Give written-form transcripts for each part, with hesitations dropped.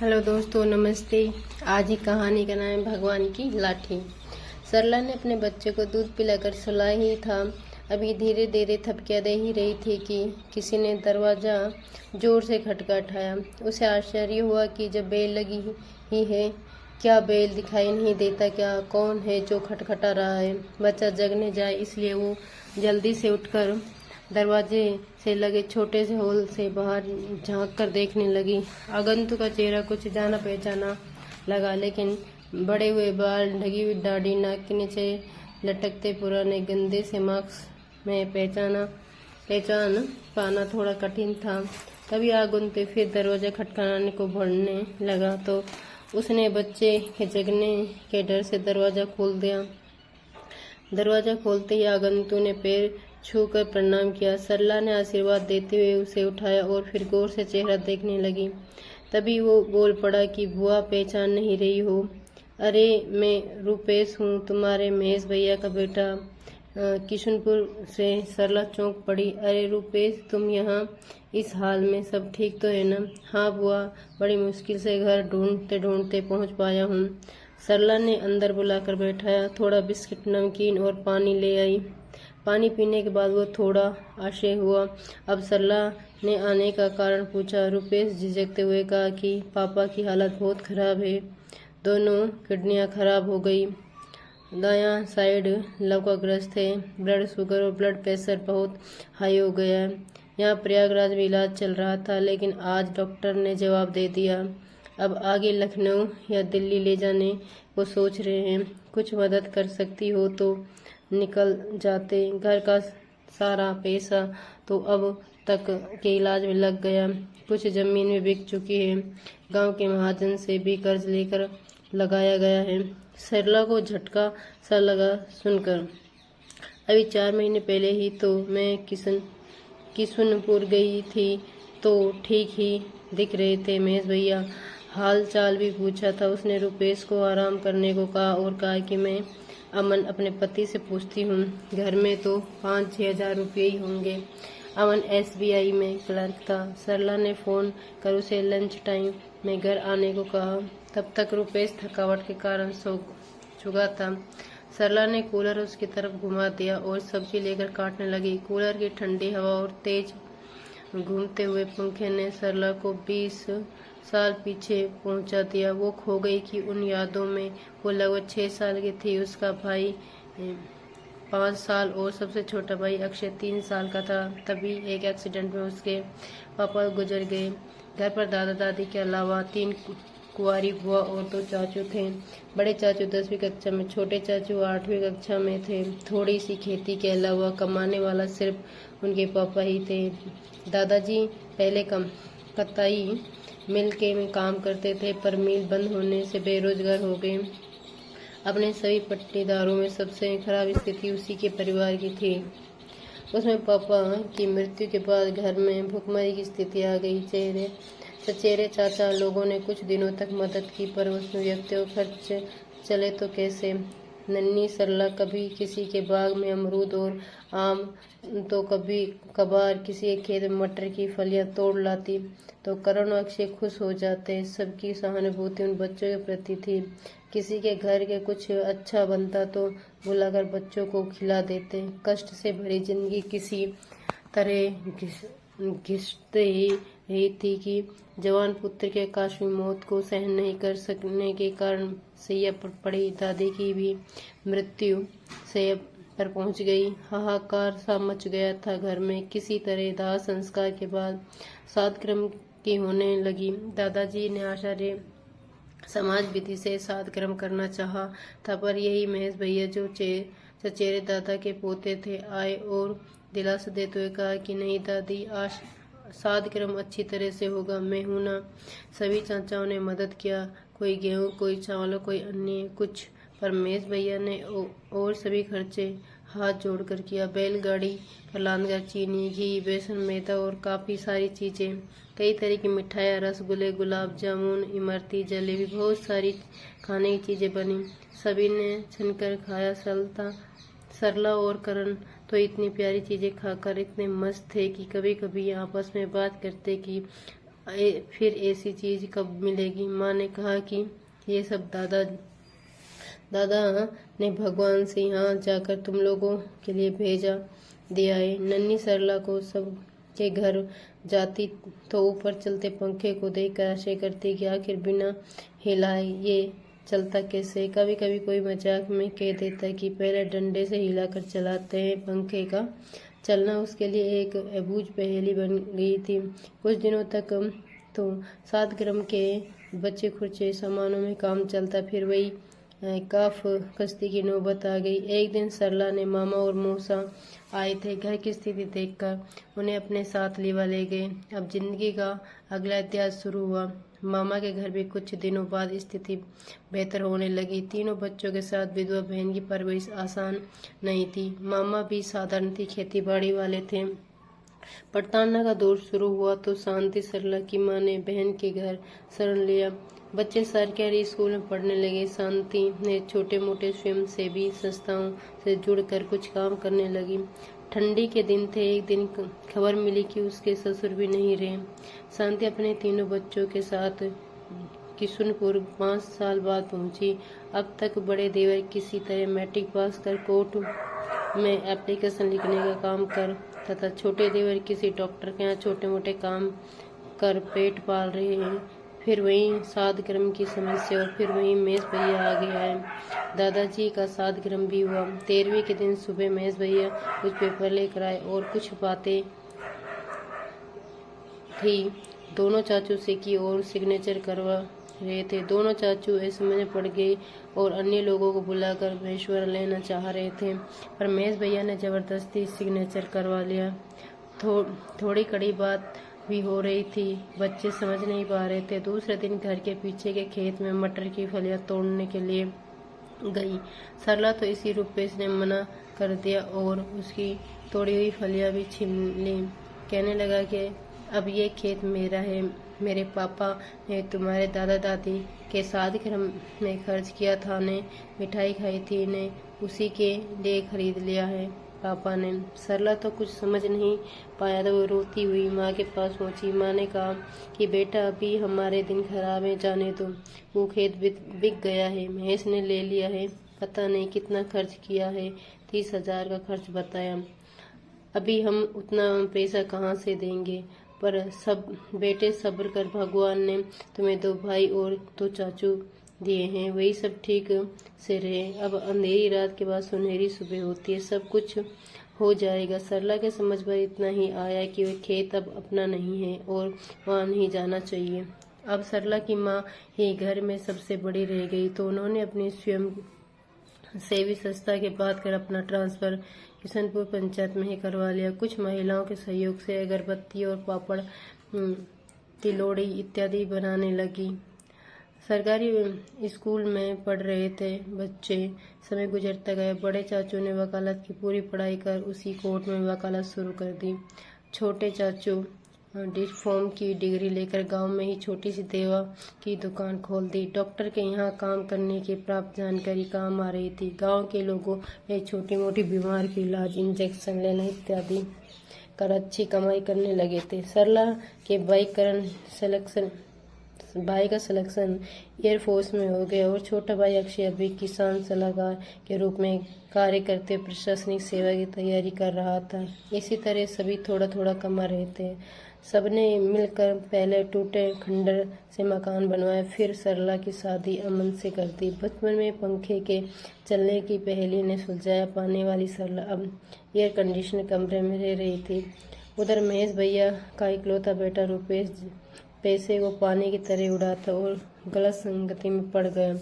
Hello दोस्तों, नमस्ते। आज की कहानी का नाम है भगवान की लाठी। सरला ने अपने बच्चे को दूध पिलाकर सुला ही था। अभी धीरे धीरे थपकियां दे ही रही थी कि किसी ने दरवाज़ा जोर से खटखटाया। उसे आश्चर्य हुआ कि जब बेल लगी ही है, क्या बेल दिखाई नहीं देता क्या? कौन है जो खटखटा रहा है? बच्चा जगने जाए इसलिए वो जल्दी से उठकर दरवाजे से लगे छोटे से होल से बाहर झांक कर देखने लगी। आगंतुक का चेहरा कुछ जाना पहचाना लगा, लेकिन बड़े हुए बाल, ढगी हुई दाढ़ी, नाक के नीचे लटकते पुराने गंदे से मास्क में पहचान पाना थोड़ा कठिन था। तभी आगंतुक फिर दरवाजा खटखटाने को बढ़ने लगा तो उसने बच्चे के जगने के डर से दरवाजा खोल दिया। दरवाजा खोलते ही आगंतुक ने पैर छूकर प्रणाम किया। सरला ने आशीर्वाद देते हुए उसे उठाया और फिर गौर से चेहरा देखने लगी। तभी वो बोल पड़ा कि बुआ, पहचान नहीं रही हो? अरे, मैं रूपेश हूँ, तुम्हारे महेश भैया का बेटा, किशनपुर से। सरला चौंक पड़ी। अरे रूपेश, तुम यहाँ इस हाल में? सब ठीक तो है ना? हाँ बुआ, बड़ी मुश्किल से घर ढूंढते ढूंढते पहुँच पाया हूँ। सरला ने अंदर बुलाकर बैठाया। थोड़ा बिस्किट, नमकीन और पानी ले आई। पानी पीने के बाद वो थोड़ा आश्चर्य हुआ। अब सरला ने आने का कारण पूछा। रुपेश झिझकते हुए कहा कि पापा की हालत बहुत खराब है, दोनों किडनियां खराब हो गई, दायां साइड लकवाग्रस्त है, ब्लड शुगर और ब्लड प्रेशर बहुत हाई हो गया है। यहाँ प्रयागराज में इलाज चल रहा था, लेकिन आज डॉक्टर ने जवाब दे दिया, अब आगे लखनऊ या दिल्ली ले जाने को सोच रहे हैं। कुछ मदद कर सकती हो तो निकल जाते। घर का सारा पैसा तो अब तक के इलाज में लग गया। कुछ जमीन में बिक चुकी है। गांव के महाजन से भी कर्ज लेकर लगाया गया है। सरला को झटका सा लगा सुनकर। अभी 4 महीने पहले ही तो मैं किशनपुर गई थी, तो ठीक ही दिख रहे थे महेश भैया। हाल चाल भी पूछा था। उसने रुपेश को आराम करने को कहा और कहा कि मैं अमन अपने पति से पूछती हूँ। घर में तो 5-6 हजार रुपये ही होंगे। अमन SBI में क्लर्क था। सरला ने फ़ोन कर उसे लंच टाइम में घर आने को कहा। तब तक रुपेश थकावट के कारण सो चुका था। सरला ने कूलर उसकी तरफ घुमा दिया और सब्जी लेकर काटने लगी। कूलर की ठंडी हवा और तेज घूमते हुए पंखे ने सरला को 20 साल पीछे पहुंचा दिया। वो खो गई कि उन यादों में। वो लगभग 6 साल की थी। उसका भाई 5 साल और सबसे छोटा भाई अक्षय 3 साल का था। तभी एक एक्सीडेंट में उसके पापा गुजर गए। घर पर दादा दादी के अलावा 3 कुंवारी बुआ और 2 चाचू थे। बड़े चाचू 10वीं कक्षा में, छोटे चाचू 8वीं कक्षा में थे। थोड़ी सी खेती के अलावा कमाने वाला सिर्फ उनके पापा ही थे। दादाजी पहले कताई मिल के में काम करते थे, पर मिल बंद होने से बेरोजगार हो गए। अपने सभी पट्टीदारों में सबसे खराब स्थिति उसी के परिवार की थी। उसमें पापा की मृत्यु के बाद घर में भुखमरी की स्थिति आ गई। चचेरे चाचा लोगों ने कुछ दिनों तक मदद की, पर उसमें व्यक्तियों खर्च चले तो कैसे। नन्ही सरला कभी किसी के बाग में अमरूद और आम, तो कभी कभार किसी के खेत में मटर की फलियां तोड़ लाती, तो करण और अक्षय खुश हो जाते। सबकी सहानुभूति उन बच्चों के प्रति थी। किसी के घर के कुछ अच्छा बनता तो बुलाकर बच्चों को खिला देते। कष्ट से भरी जिंदगी किसी तरह घिसते ही रही थी कि जवान पुत्र के आकस्मिक मौत को सहन नहीं कर सकने के कारण सैया पर पड़ी दादी की भी मृत्यु सैया पर पहुंच गई। हाहाकार सा मच गया था घर में। किसी तरह दाह संस्कार के बाद 7 क्रम की होने लगी। दादाजी ने आचार्य समाज विधि से 7 क्रम करना चाहा था, पर यही महेश भैया जो चचेरे दादा के पोते थे आए और दिलासा देते हुए कहा कि नहीं दादी, आज 7 क्रम अच्छी तरह से होगा, मैं हूं ना। सभी चाचाओं ने मदद किया, कोई गेहूं, कोई चावल, कोई अन्य कुछ, पर महेश भैया ने और सभी खर्चे हाथ जोड़कर किया। बैलगाड़ी पर लादकर चीनी, घी, बेसन, मैदा और काफ़ी सारी चीज़ें, कई तरह की मिठाइयाँ, रसगुल्ले, गुलाब जामुन, इमरती, जलेबी, बहुत सारी खाने की चीज़ें बनी। सभी ने छनकर खाया। सरला और करण तो इतनी प्यारी चीज़ें खाकर इतने मस्त थे कि कभी कभी आपस में बात करते कि फिर ऐसी चीज कब मिलेगी। माँ ने कहा कि ये सब दादा ने भगवान से यहाँ जाकर तुम लोगों के लिए भेजा दिया है। नन्ही सरला को सब के घर जाती तो ऊपर चलते पंखे को देखकर आशय करती कि आखिर बिना हिलाए ये चलता कैसे। कभी कभी कोई मजाक में कह देता कि पहले डंडे से हिलाकर चलाते हैं पंखे का चलना उसके लिए एक अबूझ पहेली बन गई थी। कुछ दिनों तक तो 7 ग्राम के बच्चे खुर्चे सामानों में काम चलता। फिर वही काफ कश्ती की नौबत आ गई। एक दिन सरला ने मामा और मौसा आए थे। घर की स्थिति देखकर उन्हें अपने साथ लिवा ले गए। अब जिंदगी का अगला इतिहास शुरू हुआ। मामा के घर भी कुछ दिनों बाद स्थिति बेहतर होने लगी। तीनों बच्चों के साथ विधवा बहन की परवरिश आसान नहीं थी। मामा भी साधारण थी, खेती बाड़ी वाले थे। पड़ताना का दौर शुरू हुआ तो शांति सरला की मां ने बहन के घर शरण लिया। बच्चे सरकारी स्कूल में पढ़ने लगे। शांति ने छोटे मोटे स्वयंसेवी संस्थाओं से जुड़कर कुछ काम करने लगी। ठंडी के दिन थे। एक दिन खबर मिली कि उसके ससुर भी नहीं रहे। शांति अपने तीनों बच्चों के साथ किशुनपुर 5 साल बाद पहुंची। अब तक बड़े देवर किसी तरह मैट्रिक पास कर कोर्ट में एप्लीकेशन लिखने का काम कर तथा छोटे देवर किसी डॉक्टर के यहाँ छोटे मोटे काम कर पेट पाल रहे हैं। फिर वही 7 ग्राम की समस्या और फिर वही महेश भैया आ गया है। दादाजी का 7 ग्राम भी हुआ। 13वीं के दिन सुबह महेश भैया कुछ पेपर लेकर आए और कुछ बातें थी दोनों चाचू से की और सिग्नेचर करवा रहे थे। दोनों चाचू ऐसे में पड़ गए और अन्य लोगों को बुलाकर मशवरा लेना चाह रहे थे, पर महेश भैया ने जबरदस्ती सिग्नेचर करवा लिया। थोड़ी कड़ी बात भी हो रही थी। बच्चे समझ नहीं पा रहे थे। दूसरे दिन घर के पीछे के खेत में मटर की फलियां तोड़ने के लिए गई। सरला तो इसी रुपेश ने मना कर दिया और उसकी तोड़ी हुई फलियां भी छीन ली। कहने लगा कि अब ये खेत मेरा है। मेरे पापा ने तुम्हारे दादा दादी के 7 ग्राम में खर्च किया था, ने मिठाई खाई थी, ने उसी के लिए खरीद लिया है पापा ने। सरला तो कुछ समझ नहीं पाया तो वो रोती हुई माँ के पास पहुंची। माँ ने कहा कि बेटा अभी हमारे दिन खराब है, जाने दो। वो खेत बिक गया है, महेश ने ले लिया है। पता नहीं कितना खर्च किया है, 30,000 का खर्च बताया। अभी हम उतना पैसा कहाँ से देंगे। पर सब बेटे सब्र कर, भगवान ने तुम्हें 2 भाई और 2 चाचू दिए हैं, वही सब ठीक से रहे। अब अंधेरी रात के बाद सुनहरी सुबह होती है, सब कुछ हो जाएगा। सरला के समझ पर इतना ही आया कि वह खेत अब अपना नहीं है और वहाँ नहीं जाना चाहिए। अब सरला की माँ ही घर में सबसे बड़ी रह गई तो उन्होंने अपनी स्वयं सेवी संस्था के बात कर अपना ट्रांसफर किशनपुर पंचायत में ही करवा लिया। कुछ महिलाओं के सहयोग से अगरबत्ती और पापड़, तिलोड़ी इत्यादि बनाने लगी। सरकारी स्कूल में पढ़ रहे थे बच्चे। समय गुजरता गया। बड़े चाचू ने वकालत की पूरी पढ़ाई कर उसी कोर्ट में वकालत शुरू कर दी। छोटे चाचू डिफॉर्म की डिग्री लेकर गांव में ही छोटी सी देवा की दुकान खोल दी। डॉक्टर के यहाँ काम करने की प्राप्त जानकारी काम आ रही थी। गांव के लोगों में छोटी मोटी बीमार की इलाज, इंजेक्शन लेना इत्यादि कर अच्छी कमाई करने लगे थे। सरला के भाई का सिलेक्शन एयरफोर्स में हो गया और छोटा भाई अक्षय अभी किसान सलाहकार के रूप में कार्य करते प्रशासनिक सेवा की तैयारी कर रहा था। इसी तरह सभी थोड़ा थोड़ा कमा रहे थे। सबने मिलकर पहले टूटे खंडर से मकान बनवाए, फिर सरला की शादी अमन से कर दी। बचपन में पंखे के चलने की पहेली ने सुलझाया पाने वाली सरला अब एयर कंडीशन कमरे में रह रही थी। उधर महेश भैया का इकलौता बेटा रुपेश पैसे को पानी की तरह उड़ाता और गलत संगति में पड़ गया।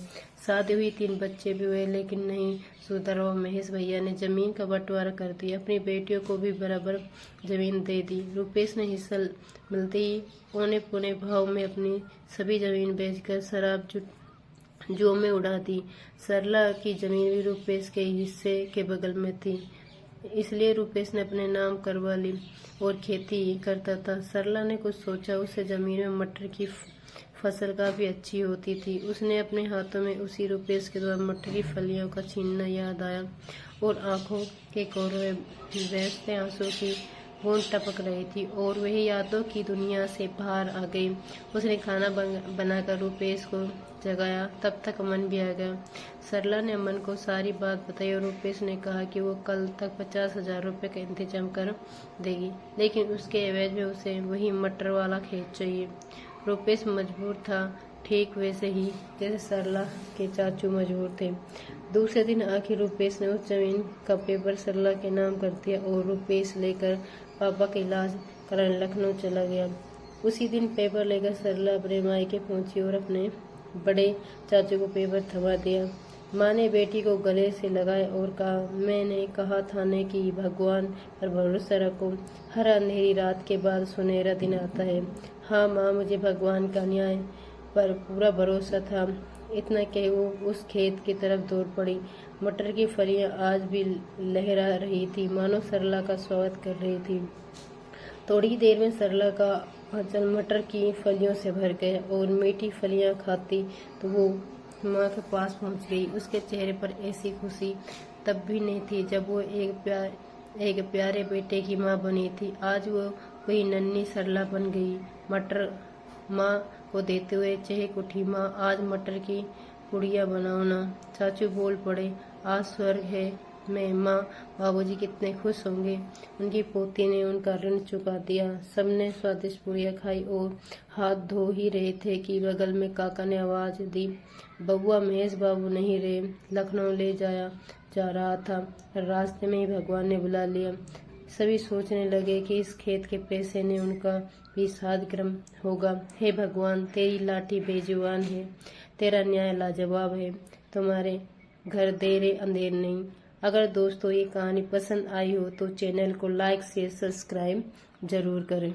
शादी हुई, 3 बच्चे भी हुए, लेकिन नहीं सुधरा। महेश भैया ने जमीन का बंटवारा कर दिया। अपनी बेटियों को भी बराबर जमीन दे दी। रुपेश ने हिस्सा मिलते ही पौने पौने भाव में अपनी सभी जमीन बेचकर शराब जुओं में उड़ा दी। सरला की जमीन भी रुपेश के हिस्से के बगल में थी, इसलिए रुपेश ने अपने नाम करवा ली और खेती करता था। सरला ने कुछ सोचा, उससे जमीन में मटर की फसल काफी अच्छी होती थी। उसने अपने हाथों में उसी रुपेश के द्वारा मटर की फलियों का छीनना याद आया और आंखों के कोरों में बहते आंसू की बूंद टपक रही थी और वह यादों की दुनिया से बाहर आ गई। उसने खाना बनाकर रूपेश को जगाया। तब तक अमन भी आ गया। सरला ने अमन को सारी बात बताई और रूपेश ने कहा कि वो कल तक 50,000 रुपये का इंतजाम कर देगी, लेकिन उसके एवज में उसे वही मटर वाला खेत चाहिए। रूपेश मजबूर था, ठीक वैसे ही जैसे सरला के चाचू मजबूर थे। दूसरे दिन आखिर रूपेश ने उस जमीन का पेपर सरला के नाम कर दिया और रूपेश लेकर पापा का इलाज कराने लखनऊ चला गया। उसी दिन पेपर लेकर सरला अपने मायके पहुंची और अपने बड़े चाचू को पेपर थमा दिया। माँ ने बेटी को गले से लगाया और कहा, मैंने कहा था न कि भगवान पर भरोसा रखो, हर अंधेरी रात के बाद सुनहरा दिन आता है। हाँ माँ, मुझे भगवान का न्याय पर पूरा भरोसा था। इतना कह वो उस खेत की तरफ दौड़ पड़ी। मटर की फलियां आज भी लहरा रही थी, मानो सरला का स्वागत कर रही थी। थोड़ी देर में सरला का आंचल मटर की फलियों से भर गया और मीठी फलियां खाती तो वो माँ के पास पहुंच गई। उसके चेहरे पर ऐसी खुशी तब भी नहीं थी जब वो एक प्यारे बेटे की माँ बनी थी। आज वो वही नन्ही सरला बन गई। मटर माँ को देते हुए चहक उठी, माँ आज मटर की पुड़िया बनाओ ना। चाचू बोल पड़े, आज स्वर्ग है में माँ बाबूजी कितने खुश होंगे। उनकी पोती ने उनका ऋण चुका दिया। सबने स्वादिष्ट पुड़िया खाई और हाथ धो ही रहे थे कि बगल में काका ने आवाज दी, बबुआ महेश बाबू नहीं रहे, लखनऊ ले जाया जा रहा था। रास्ते में ही भगवान ने बुला लिया। सभी सोचने लगे कि इस खेत के पैसे ने उनका भी साधग्रम होगा। हे भगवान, तेरी लाठी बेजुबान है, तेरा न्याय लाजवाब है, तुम्हारे घर देर अंधेर नहीं। अगर दोस्तों ये कहानी पसंद आई हो तो चैनल को लाइक शेयर सब्सक्राइब जरूर करें।